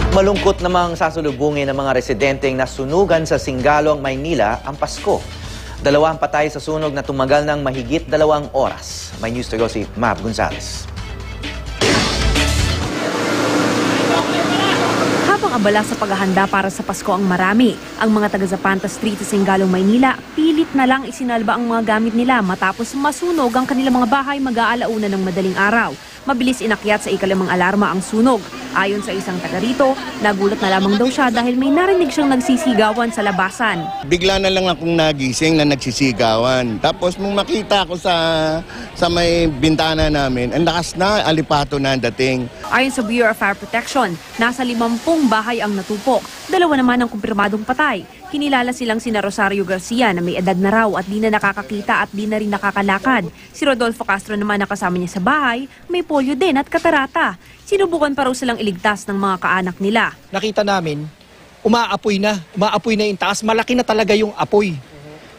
Malungkot namang sasalubungin ng mga residenteng nasunugan sa Singalong, Maynila ang Pasko. 2 patay sa sunog na tumagal ng mahigit 2 oras. May news to go si Mav Gonzales. Habang abala sa paghahanda para sa Pasko ang marami, ang mga taga Zapanta Street sa Singalong, Maynila, pilit na lang isinalba ang mga gamit nila matapos masunog ang kanilang mga bahay mag-aalauna ng madaling araw. Mabilis inakyat sa ikalimang alarma ang sunog. Ayon sa isang taga rito, nagulat na lamang daw siya dahil may narinig siyang nagsisigawan sa labasan. Bigla na lang akong nagising na nagsisigawan. Tapos nung makita ko sa may bintana namin, ang lakas na, alipato na ang dating. Ayon sa Bureau of Fire Protection, nasa 50 bahay ang natupok. 2 naman ang kumpirmadong patay. Kinilala silang sina Rosario Garcia na may edad na raw at di na nakakakita at di na rin nakakalakad. Si Rodolfo Castro naman na kasama niya sa bahay, may polio din at katarata. Sinubukan pa raw silang iligtas ng mga kaanak nila. Nakita namin, umaapoy na yung taas, malaki na talaga yung apoy.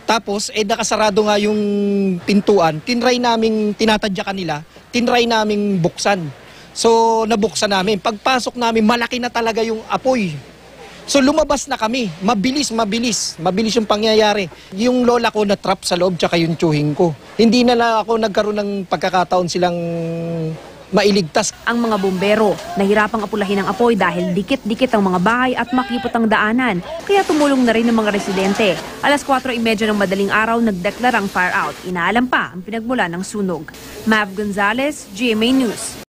Tapos, nakasarado nga yung pintuan, tinatadyakan nila, tinry naming buksan. So, nabuksan namin. Pagpasok namin, malaki na talaga yung apoy. So, lumabas na kami. Mabilis yung pangyayari. Yung lola ko na-trap sa loob, tsaka yung tsuhing ko. Hindi na lang ako nagkaroon ng pagkakataon silang mailigtas. Ang mga bumbero, nahirapang apulahin ang apoy dahil dikit-dikit ang mga bahay at makipot ang daanan. Kaya tumulong na rin ng mga residente. 4:30 ng madaling araw, nagdeklarang fire out. Inaalam pa ang pinagmula ng sunog. Mav Gonzales, GMA News.